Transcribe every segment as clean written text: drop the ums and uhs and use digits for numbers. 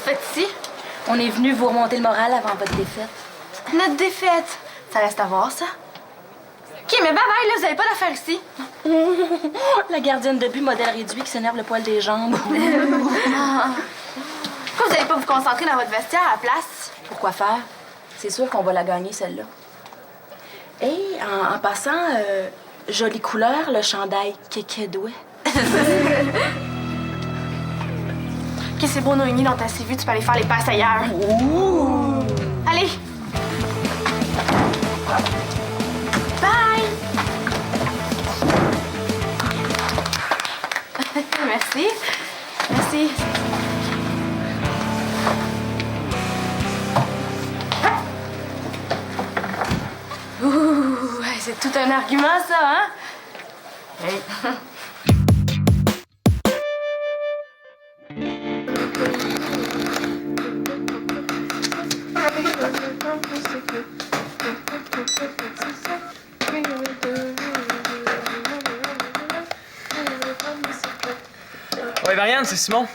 faites ici? On est venu vous remonter le moral avant votre défaite. Notre défaite. Ça reste à voir, ça. OK, mais bye-bye, là, vous avez pas d'affaires ici. La gardienne de but modèle réduit qui s'énerve le poil des jambes. Pourquoi vous n'allez pas vous concentrer dans votre vestiaire à la place? Pourquoi faire? C'est sûr qu'on va la gagner, celle-là. Et en passant, jolie couleur, le chandail kékédoué. OK, c'est beau, Noémie, dans ta CV, tu peux aller faire les passes ailleurs. Ouh! Allez! Bye! Merci. Merci. Ouh, c'est tout un argument, ça, hein? Hey. Ouais, Marianne, c'est Simon.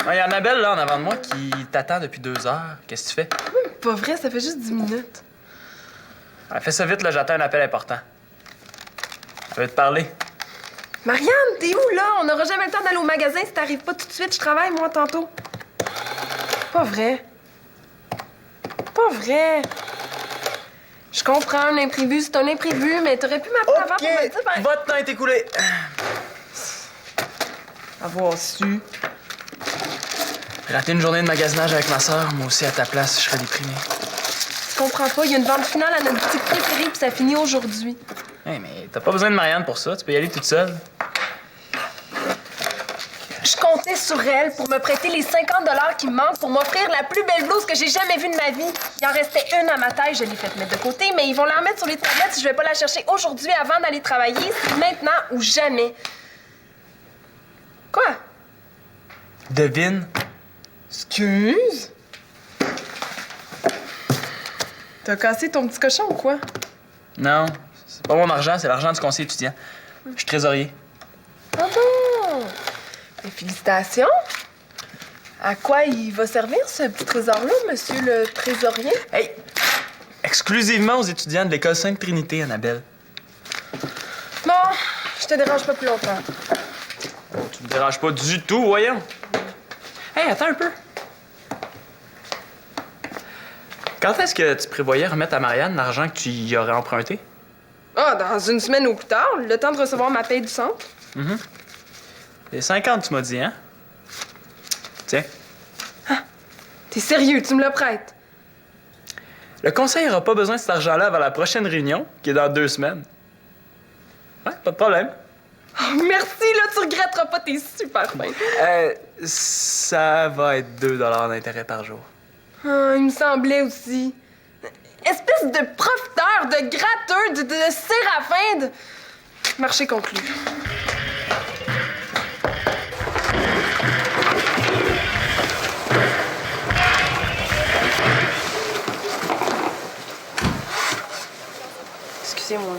Il y a Annabelle, là, en avant de moi, qui t'attend depuis 2 heures. Qu'est-ce que tu fais? Pas vrai, ça fait juste 10 minutes. Fais ça vite, là, j'attends un appel important. Je vais te parler. Marianne, t'es où, là? On n'aura jamais le temps d'aller au magasin si t'arrives pas tout de suite. Je travaille, moi, tantôt. Pas vrai. Pas vrai. Je comprends, un imprévu, c'est un imprévu, mais t'aurais pu m'appeler avant pour me dire... ben, Votre temps est écoulé. Avoir su. J'ai raté une journée de magasinage avec ma sœur. Moi aussi, à ta place, je serais déprimé. Tu comprends pas, il y a une vente finale à notre boutique préférée, puis ça finit aujourd'hui. Hey, mais t'as pas besoin de Marianne pour ça. Tu peux y aller toute seule. Je comptais sur elle pour me prêter les 50 $ qui me manquent pour m'offrir la plus belle blouse que j'ai jamais vue de ma vie. Il en restait une à ma taille, je l'ai faite mettre de côté, mais ils vont la remettre sur les tablettes si je vais pas la chercher aujourd'hui avant d'aller travailler. C'est maintenant ou jamais. Quoi? Devine. Excuse? T'as cassé ton petit cochon ou quoi? Non, c'est pas mon argent, c'est l'argent du conseiller étudiant. Je suis trésorier. Ah bon? Mais félicitations! À quoi il va servir, ce petit trésor-là, monsieur le trésorier? Hey! Exclusivement aux étudiants de l'école Sainte-Trinité, Annabelle. Bon, je te dérange pas plus longtemps. Tu me déranges pas du tout, voyons. Hey, attends un peu. Quand est-ce que tu prévoyais remettre à Marianne l'argent que tu y aurais emprunté? Ah, dans une semaine ou plus tard, le temps de recevoir ma paye du centre. Les 50, tu m'as dit, hein? Tiens. T'es sérieux, tu me le prêtes? Le conseil n'aura pas besoin de cet argent-là avant la prochaine réunion, qui est dans 2 semaines. Ouais, pas de problème. Oh, merci, là, tu regretteras pas, t'es super fin. Ça va être 2 $ d'intérêt par jour. Ah, il me semblait aussi. Espèce de profiteur, de gratteux, de séraphin, de... Marché conclu. Excusez-moi.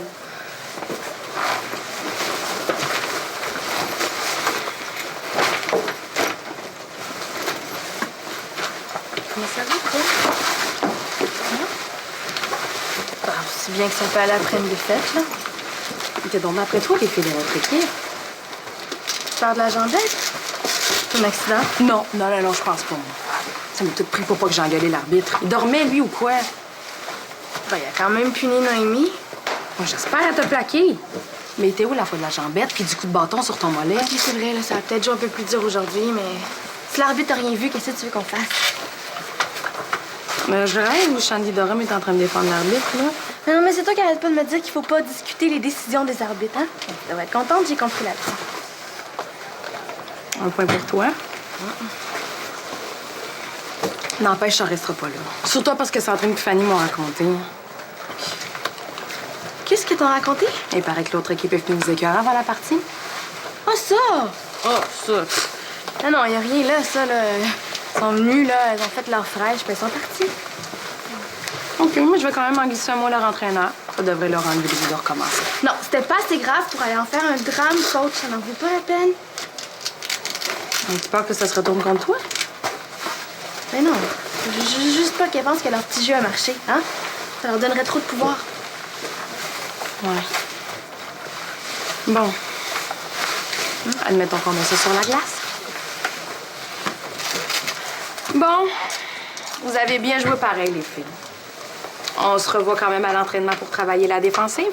Comment ça va, toi? Bah, aussi bien que ça peut aller après une défaite, là. T'es donc après toi les filles de notre équipe. Tu parles de la jambette? C'est un accident? Non, je pense pas, moi. Ça m'a tout pris pour pas que j'engueulais l'arbitre. Il dormait, lui, ou quoi? Ben, il a quand même puni Noémie. Moi, j'espère à te plaquer. Mais t'es où la fois de la jambette puis du coup de bâton sur ton mollet? Ok, c'est vrai, là, ça va peut-être jouer un peu plus dur aujourd'hui, mais si l'arbitre n'a rien vu, qu'est-ce que tu veux qu'on fasse? Je rêve où Shandy Durham est en train de défendre l'arbitre, là. Non, mais c'est toi qui arrête pas de me dire qu'il faut pas discuter les décisions des arbitres, hein? Tu devrais être contente, j'ai compris là-dessus. Un point pour toi. N'empêche, ça restera pas là. Surtout parce que Sandrine et Fanny m'ont raconté. Qu'est-ce qu'ils t'ont raconté? Il paraît que l'autre équipe est venue vous écœurer avant la partie. Ah, ça! Oh, ça! Non, non, y a rien là, ça, là. Ils sont venus, là, ils ont fait leur fraîche, puis ils sont partis. OK, moi, je vais quand même en glisser un mot à leur entraîneur. Ça devrait leur enlever l'idée de recommencer. Non, c'était pas assez grave pour aller en faire un drame, coach. Ça n'en vaut pas la peine. Tu peur que ça se retourne contre toi? Mais non, juste pas qu'elles pensent que leur petit jeu a marché, hein? Ça leur donnerait trop de pouvoir. Ouais. Bon. Admettons qu'on met ça sur la glace. Bon. Vous avez bien joué pareil, les filles. On se revoit quand même à l'entraînement pour travailler la défensive.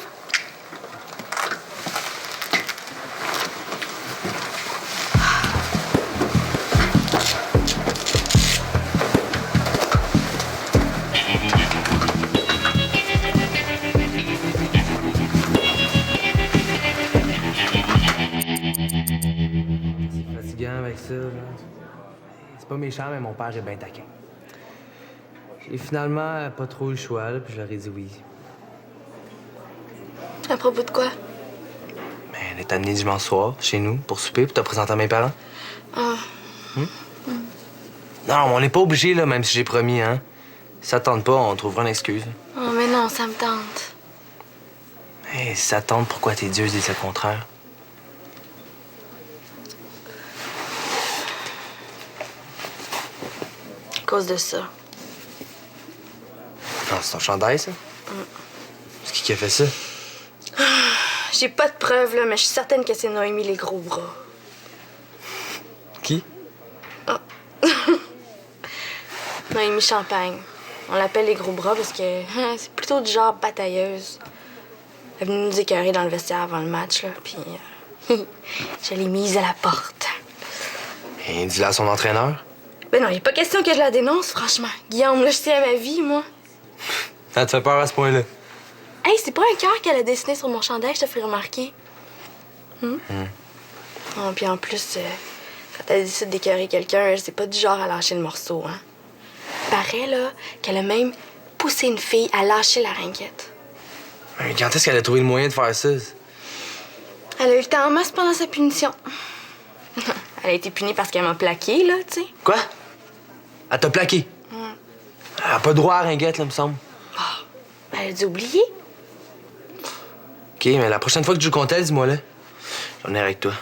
Avec ça, là. C'est pas méchant, mais mon père est bien taquin. J'ai finalement pas trop eu le choix, là, puis je leur ai dit oui. À propos de quoi? Mais elle est amenée dimanche soir, chez nous, pour souper, pour te présenter à mes parents. Ah. Non, mais on n'est pas obligé, là, même si j'ai promis, hein. Si ça te tente pas, on trouvera une excuse. Oh, mais non, ça me tente. Mais si ça te tente, pourquoi tes dieux disent le contraire? À cause de ça. Non, c'est ton chandail, ça? C'est qui a fait ça? J'ai pas de preuves, là, mais je suis certaine que c'est Noémie les gros bras. Qui? Noémie Champagne. On l'appelle les gros bras parce que c'est plutôt du genre batailleuse. Elle est venue nous écœurer dans le vestiaire avant le match, là, puis je l'ai mise à la porte. Et dis-le à son entraîneur. Ben non, il est pas question que je la dénonce, franchement. Guillaume, là, je tiens à ma vie, moi. Ça te fait peur à ce point-là? Hey, c'est pas un cœur qu'elle a dessiné sur mon chandail, je te ferai remarquer. Oh, puis en plus, quand elle décide d'écœurer quelqu'un, c'est pas du genre à lâcher le morceau, hein. Il paraît, là, qu'elle a même poussé une fille à lâcher la ringuette. Mais quand est-ce qu'elle a trouvé le moyen de faire ça? Elle a eu le temps en masse pendant sa punition. Elle a été punie parce qu'elle m'a plaqué, là, tu sais. Quoi? Elle t'a plaqué? Elle a pas droit à ringuette, là, me semble. Elle a dû oublier. OK, mais la prochaine fois que tu joues contre elle, dis-moi là. J'en ai avec toi.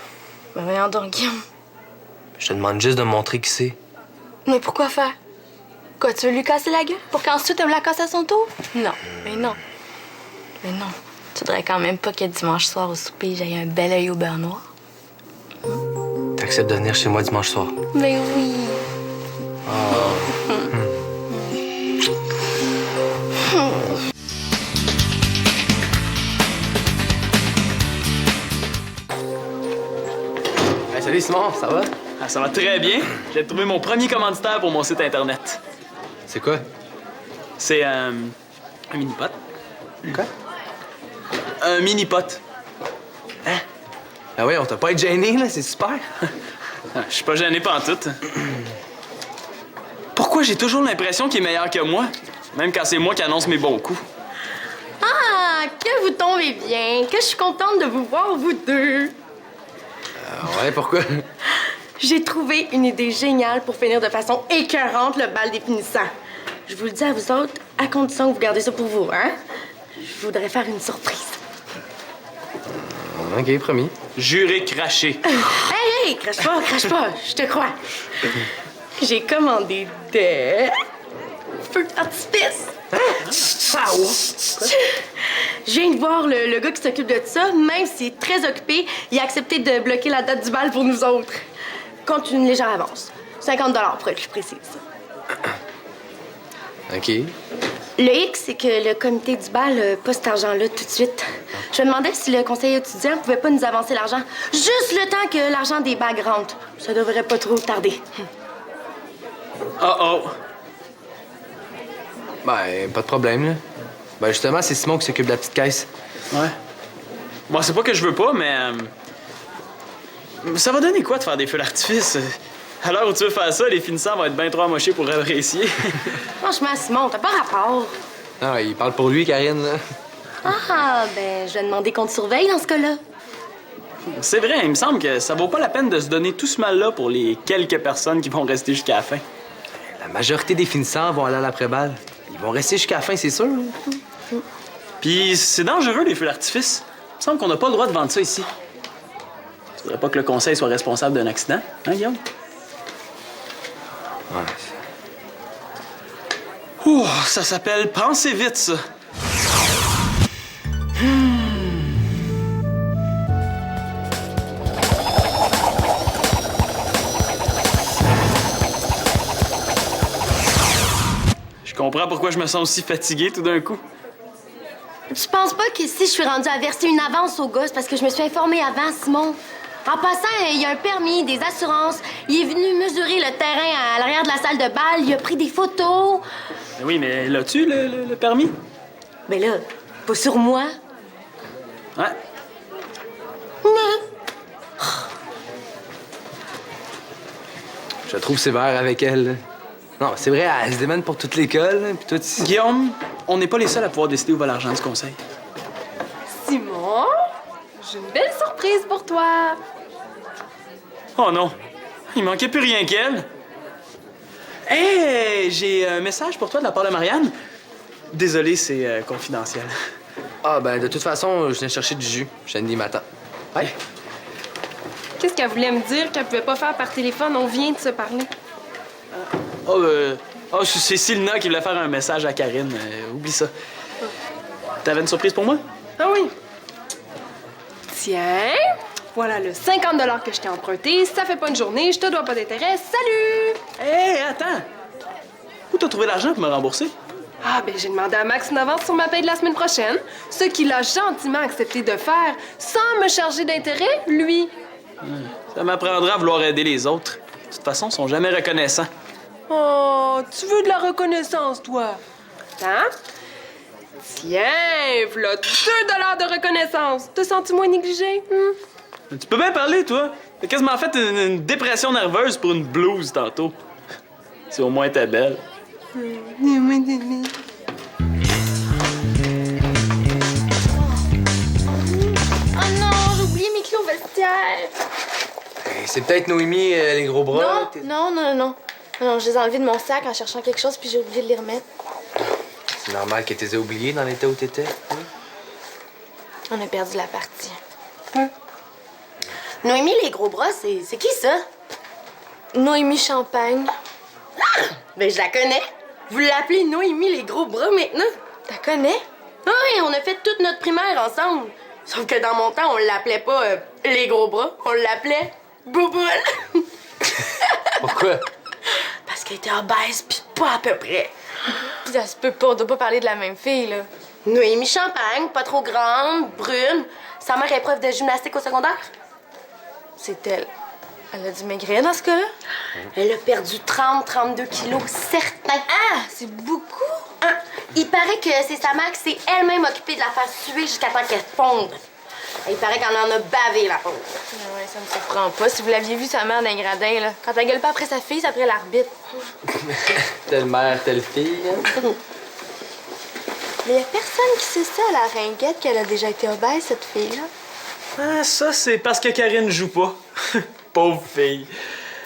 Ben voyons donc, Guillaume. Je te demande juste de me montrer qui c'est. Mais pourquoi faire? Quoi, tu veux lui casser la gueule pour qu'ensuite elle me la casse à son tour? Non, mais non. Mais non. Tu voudrais quand même pas que dimanche soir au souper, j'aille un bel œil au beurre noir? T'acceptes de venir chez moi dimanche soir? Ben oui. Hey, salut Simon, ça va? Ah, ça va très bien. J'ai trouvé mon premier commanditaire pour mon site Internet. C'est quoi? C'est un mini-pot. Quoi? Un mini-pot. Ah ouais, on t'a pas été gêné, là, c'est super. Ah, je suis pas gêné pantoute. Pourquoi j'ai toujours l'impression qu'il est meilleur que moi? Même quand c'est moi qui annonce mes bons coups. Ah, que vous tombez bien, que je suis contente de vous voir, vous deux. Ouais, pourquoi? J'ai trouvé une idée géniale pour finir de façon écœurante le bal des finissants. Je vous le dis à vous autres, à condition que vous gardez ça pour vous, hein? Je voudrais faire une surprise. OK, promis. Juré craché. Hey, crache pas, je te crois. J'ai commandé des feux d'artifice. Je viens de voir le gars qui s'occupe de ça. Même s'il est très occupé, il a accepté de bloquer la date du bal pour nous autres. Compte une légère avance. 50 $ pour être plus précise. OK. Le X, c'est que le comité du bal n'a pas cet argent-là tout de suite. Je me demandais si le conseil étudiant pouvait pas nous avancer l'argent. Juste le temps que l'argent des bagues rentre. Ça devrait pas trop tarder. Oh. Ben, pas de problème, là. Ben, justement, c'est Simon qui s'occupe de la petite caisse. Ouais. Bon, c'est pas que je veux pas, mais... ça va donner quoi de faire des feux d'artifice? À l'heure où tu veux faire ça, les finissants vont être bien trop amochés pour apprécier. Franchement, Simon, t'as pas rapport. Non, il parle pour lui, Karine, là. Ah, ben, je vais demander qu'on te surveille dans ce cas-là. C'est vrai, il me semble que ça vaut pas la peine de se donner tout ce mal-là pour les quelques personnes qui vont rester jusqu'à la fin. La majorité des finissants vont aller à l'après-balle. Ils vont rester jusqu'à la fin, c'est sûr. Puis c'est dangereux, les feux d'artifice. Il me semble qu'on n'a pas le droit de vendre ça ici. Tu voudrais pas que le conseil soit responsable d'un accident, hein, Guillaume? Ouais. ça s'appelle penser vite, ça. Je comprends pourquoi je me sens aussi fatigué tout d'un coup. Tu penses pas que si je suis rendue à verser une avance au gars, c'est parce que je me suis informée avant, Simon? En passant, il y a un permis, des assurances. Il est venu mesurer le terrain à l'arrière de la salle de bal. Il a pris des photos. Ben oui, mais l'as-tu, le permis? Mais là, pas sur moi. Ouais. Je la trouve sévère avec elle. Non, c'est vrai, elle se démène pour toute l'école, puis toi, tu... Guillaume, on n'est pas les seuls à pouvoir décider où va l'argent du conseil. Simon, j'ai une belle surprise pour toi. Oh non, il manquait plus rien qu'elle. Hey, j'ai un message pour toi de la part de Marianne. Désolé, c'est confidentiel. Ah, ben, de toute façon, je viens chercher du jus. Shandy m'attend. Ouais. Qu'est-ce qu'elle voulait me dire qu'elle pouvait pas faire par téléphone? On vient de se parler. C'est Sylna qui voulait faire un message à Karine. Oublie ça. T'avais une surprise pour moi? Ah oui. Tiens, voilà le 50 $ que je t'ai emprunté. Ça fait pas une journée, je te dois pas d'intérêt. Salut! Hé, attends! Où t'as trouvé l'argent pour me rembourser? Ah, ben j'ai demandé à Max une avance sur ma paye de la semaine prochaine, ce qu'il a gentiment accepté de faire sans me charger d'intérêt, lui. Ça m'apprendra à vouloir aider les autres. De toute façon, ils sont jamais reconnaissants. Oh, tu veux de la reconnaissance, toi? Hein? Tiens, voilà 2 $ de reconnaissance. Te sens-tu moins négligé? Tu peux bien parler, toi. T'as quasiment fait une dépression nerveuse pour une blouse tantôt. Si au moins t'es belle. Oh non, j'ai oublié mes clés au vestiaire. Hey, c'est peut-être Noémie, les gros bras. Non, je les ai enlevés de mon sac en cherchant quelque chose, puis j'ai oublié de les remettre. C'est normal qu'elle t'ait oublié dans l'état où t'étais. On a perdu la partie. Noémie, les gros bras, c'est qui ça? Noémie Champagne. Ben, je la connais. Vous l'appelez Noémie, les gros bras maintenant? T'as connais? Oui, on a fait toute notre primaire ensemble. Sauf que dans mon temps, on l'appelait pas les gros bras, on l'appelait Bouboule. Pourquoi? Parce qu'elle était obèse, pis pas à peu près. Ça se peut pas, on doit pas parler de la même fille, là. Noémie Champagne, pas trop grande, brune. Sa mère est prof de gymnastique au secondaire. C'est elle. Elle a dû maigrir dans ce cas-là? Elle a perdu 30-32 kilos, certain. Ah, c'est beaucoup! Hein? Il paraît que c'est sa mère qui s'est elle-même occupée de la faire suer jusqu'à temps qu'elle fonde. Il paraît qu'elle en a bavé, la pauvre. Ouais, ça me surprend pas. Si vous l'aviez vu, sa mère dans les gradins, là. Quand elle gueule pas après sa fille, c'est après l'arbitre. Telle mère, telle fille. Hein? Mais y a personne qui sait ça à la ringuette qu'elle a déjà été obèse, cette fille-là. Ah, ça, c'est parce que Karine joue pas. Pauvre fille.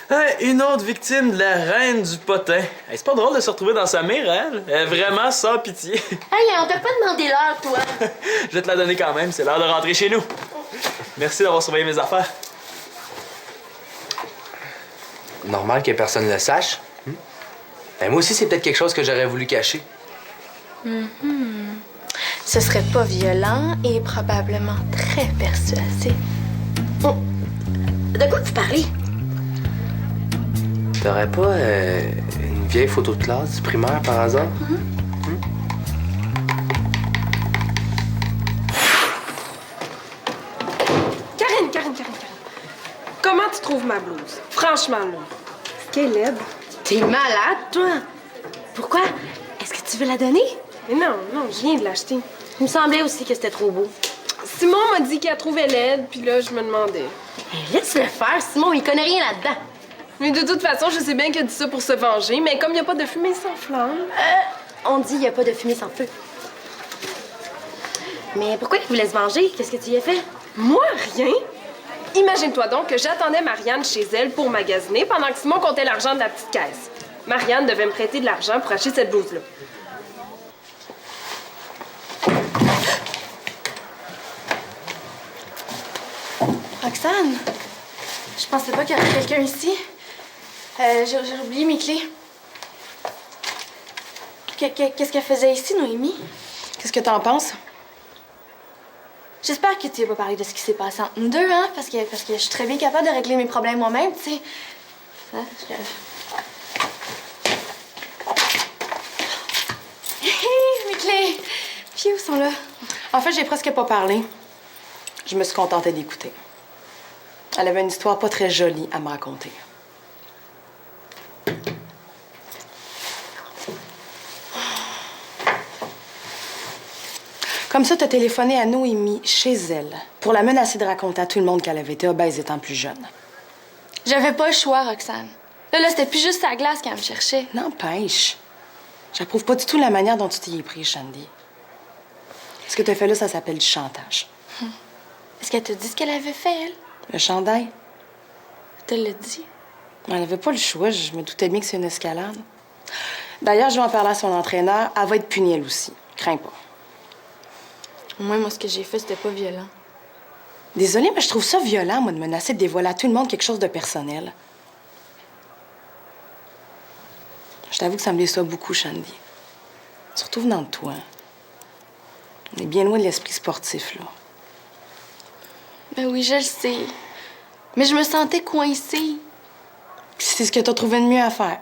Ah, une autre victime de la reine du potin. Hey, c'est pas drôle de se retrouver dans sa mire, elle. Elle est vraiment sans pitié. Hey, on t'a pas demandé l'heure, toi. Je vais te la donner quand même. C'est l'heure de rentrer chez nous. Merci d'avoir surveillé mes affaires. Normal que personne le sache. Ben, moi aussi, c'est peut-être quelque chose que j'aurais voulu cacher. Ce serait pas violent et probablement très persuasif. De quoi vous parlez? T'aurais pas une vieille photo de classe du primaire par hasard? Karine. Comment tu trouves ma blouse? Franchement, là. Quelle aide. T'es malade, toi. Pourquoi? Est-ce que tu veux la donner? Mais non, je viens de l'acheter. Il me semblait aussi que c'était trop beau. Simon m'a dit qu'elle trouvait laide, puis là, je me demandais. Laisse-le faire, Simon, il connaît rien là-dedans. Mais de toute façon, je sais bien qu'il a dit ça pour se venger, mais comme il n'y a pas de fumée sans flamme... On dit qu'il n'y a pas de fumée sans feu. Mais pourquoi il voulait se venger? Qu'est-ce que tu y as fait? Moi, rien. Imagine-toi donc que j'attendais Marianne chez elle pour magasiner pendant que Simon comptait l'argent de la petite caisse. Marianne devait me prêter de l'argent pour acheter cette blouse-là. Roxane, je pensais pas qu'il y aurait quelqu'un ici. J'ai oublié mes clés. OK, Qu'est-ce qu'elle faisait ici, Noémie? Qu'est-ce que t'en penses? J'espère que tu vas pas parler de ce qui s'est passé entre nous deux, hein? Parce que je suis très bien capable de régler mes problèmes moi-même, tu sais. Hein? Hé, mes clés! Puis où sont là? En fait, j'ai presque pas parlé. Je me suis contentée d'écouter. Elle avait une histoire pas très jolie à me raconter. Comme ça, t'as téléphoné à Noémie chez elle pour la menacer de raconter à tout le monde qu'elle avait été obèse étant plus jeune. J'avais pas le choix, Roxane. Là, c'était plus juste sa glace qu'elle me cherchait. N'empêche, j'approuve pas du tout la manière dont tu t'y es pris, Shandy. Ce que t'as fait là, ça s'appelle du chantage. Est-ce qu'elle t'a dit ce qu'elle avait fait, elle? Le chandail? Elle te l'a dit? Elle avait pas le choix, je me doutais bien que c'est une escalade. D'ailleurs, je vais en parler à son entraîneur. Elle va être punie, elle aussi. Crains pas. Au moins, moi, ce que j'ai fait, c'était pas violent. Désolée, mais je trouve ça violent, moi, de menacer de dévoiler à tout le monde quelque chose de personnel. Je t'avoue que ça me déçoit beaucoup, Shandy. Surtout venant de toi. On est bien loin de l'esprit sportif, là. Ben oui, je le sais. Mais je me sentais coincée. Puis c'est ce que t'as trouvé de mieux à faire.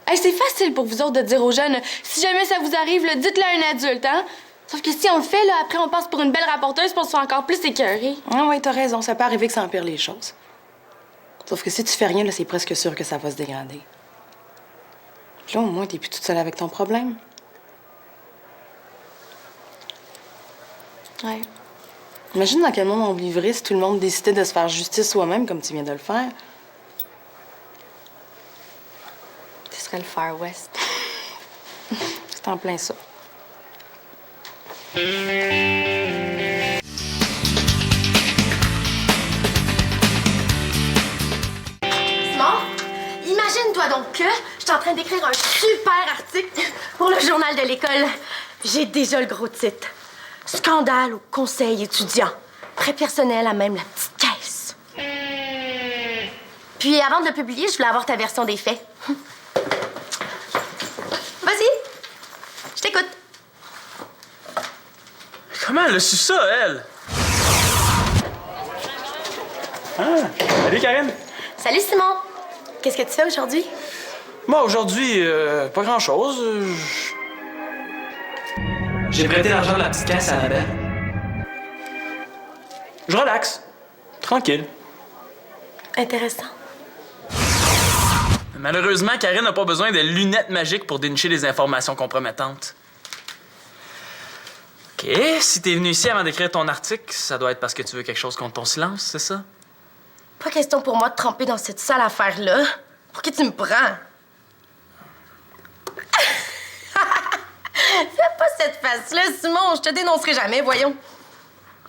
Hey, c'est facile pour vous autres de dire aux jeunes, si jamais ça vous arrive, là, dites-le à un adulte, hein? Sauf que si on le fait, là, après, on passe pour une belle rapporteuse pour se faire encore plus écœurer. Ah oui, t'as raison, ça peut arriver que ça empire les choses. Sauf que si tu fais rien, là, c'est presque sûr que ça va se dégrader. Puis là, au moins, t'es plus toute seule avec ton problème. Ouais. Imagine dans quel monde on vivrait si tout le monde décidait de se faire justice soi-même comme tu viens de le faire. Ce serait le Far West. C'est en plein ça. Simon, imagine-toi donc que je suis en train d'écrire un super article pour le journal de l'école. J'ai déjà le gros titre. Scandale au conseil étudiant. Prêt personnel à même la petite caisse. Puis avant de le publier, je voulais avoir ta version des faits. Vas-y, je t'écoute. Comment elle a su ça, elle? Ah, salut, Karine. Salut Simon. Qu'est-ce que tu fais aujourd'hui? Moi, aujourd'hui, pas grand-chose. J'ai prêté l'argent de la petite caisse à Annabelle. Je relaxe. Tranquille. Intéressant. Malheureusement, Karine n'a pas besoin de lunettes magiques pour dénicher des informations compromettantes. OK, si t'es venu ici avant d'écrire ton article, ça doit être parce que tu veux quelque chose contre ton silence, c'est ça? Pas question pour moi de tremper dans cette sale affaire-là. Pour qui tu me prends? Fais pas cette face-là, Simon. Je te dénoncerai jamais, voyons.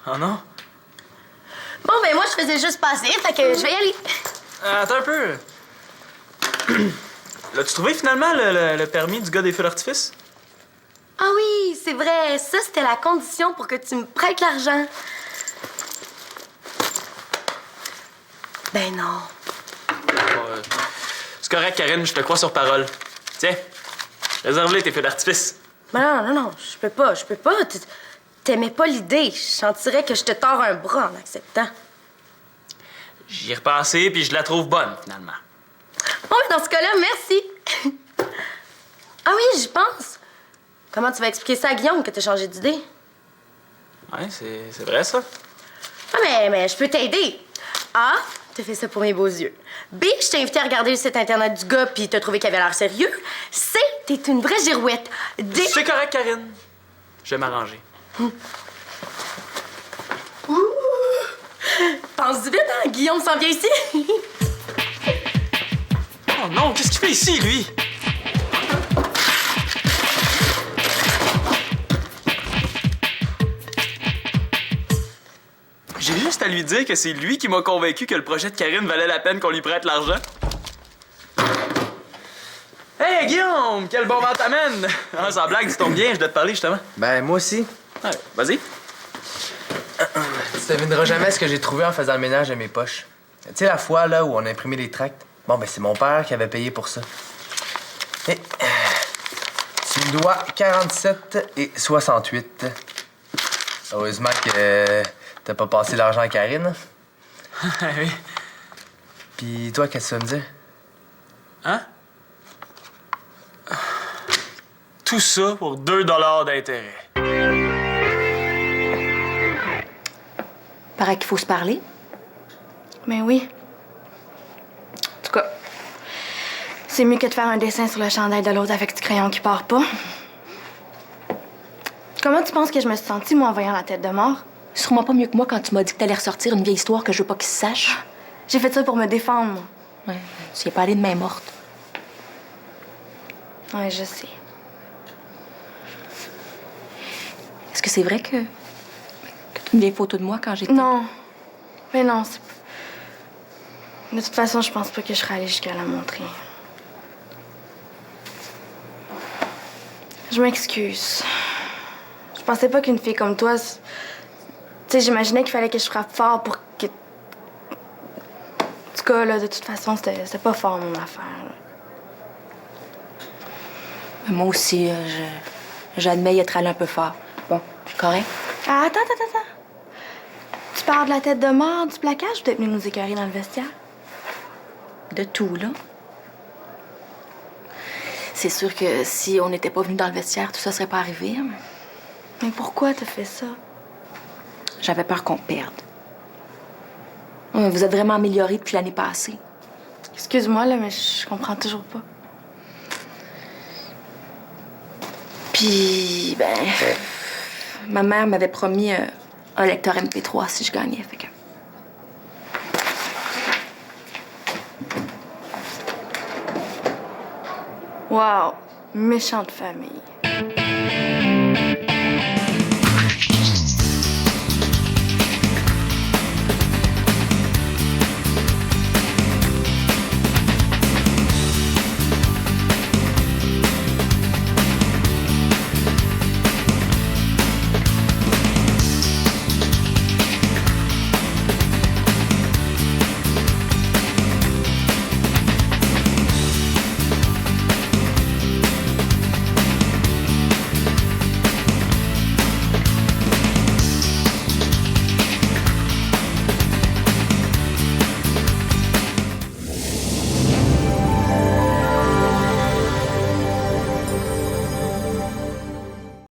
Oh non? Bon, ben moi, je faisais juste passer, fait que je vais y aller. Attends un peu. L'as-tu trouvé finalement le permis du gars des feux d'artifice? Ah oui, c'est vrai. Ça, c'était la condition pour que tu me prêtes l'argent. Ben non. C'est correct, Karine, je te crois sur parole. Tiens, réserve-les tes feux d'artifice. Ben non, je peux pas. T'aimais pas l'idée. Je sentirais que je te tords un bras en acceptant. J'y ai repassé, puis je la trouve bonne, finalement. Bon, dans ce cas-là, merci. Ah oui, j'y pense. Comment tu vas expliquer ça à Guillaume que t'as changé d'idée? Ouais, c'est vrai, ça. Ah, mais je peux t'aider. A, t'as fait ça pour mes beaux yeux. B, je t'ai invité à regarder le site Internet du gars puis t'as trouvé qu'il avait l'air sérieux. C, t'es une vraie girouette. D... C'est correct, Karine. Je vais m'arranger. Pense vite, hein? Guillaume s'en vient ici. Oh non, qu'est-ce qu'il fait ici, lui? J'ai juste à lui dire que c'est lui qui m'a convaincu que le projet de Karine valait la peine qu'on lui prête l'argent. Hey, Guillaume! Quel bon vent t'amène! Ah, sans blague, tu tombes bien, je dois te parler, justement. Ben, moi aussi. Ouais, vas-y. Tu devineras jamais ce que j'ai trouvé en faisant le ménage de mes poches. Tu sais, la fois, là, où on a imprimé des tracts? Bon, ben, c'est mon père qui avait payé pour ça. Et, tu Tu me dois 47 et 68. Heureusement que t'as pas passé l'argent à Karine. Oui. Puis toi, qu'est-ce que tu vas me dire? Hein? Tout ça pour 2 $ d'intérêt. Paraît qu'il faut se parler. Mais oui. En tout cas, c'est mieux que de faire un dessin sur le chandail de l'autre avec du crayon qui part pas. Comment tu penses que je me suis sentie, moi, en voyant la tête de mort? Sûrement pas mieux que moi quand tu m'as dit que t'allais ressortir une vieille histoire que je veux pas qu'il se sache. J'ai fait ça pour me défendre, moi. Ouais, tu y es pas allé de main morte. Ouais, je sais. Est-ce que c'est vrai que t'as une vieille photo de moi quand j'étais... Non. Mais non, c'est... De toute façon, je pense pas que je serais allée jusqu'à la montrer. Je m'excuse. Je pensais pas qu'une fille comme toi... Tu sais, j'imaginais qu'il fallait que je frappe fort pour que... En tout cas, là, de toute façon, c'était pas fort, mon affaire. Là. Moi aussi, j'admets y être allé un peu fort. Bon, correct? Ah, attends. Tu parles de la tête de mort, du plaquage, ou t'es venu nous écœurer dans le vestiaire? De tout, là. C'est sûr que si on n'était pas venu dans le vestiaire, tout ça serait pas arrivé. Hein. Mais pourquoi t'as fait ça? J'avais peur qu'on perde. Vous êtes vraiment amélioré depuis l'année passée. Excuse-moi, là, mais je comprends toujours pas. Puis, ben... Ma mère m'avait promis un lecteur MP3 si je gagnais, fait que... Wow, méchante famille.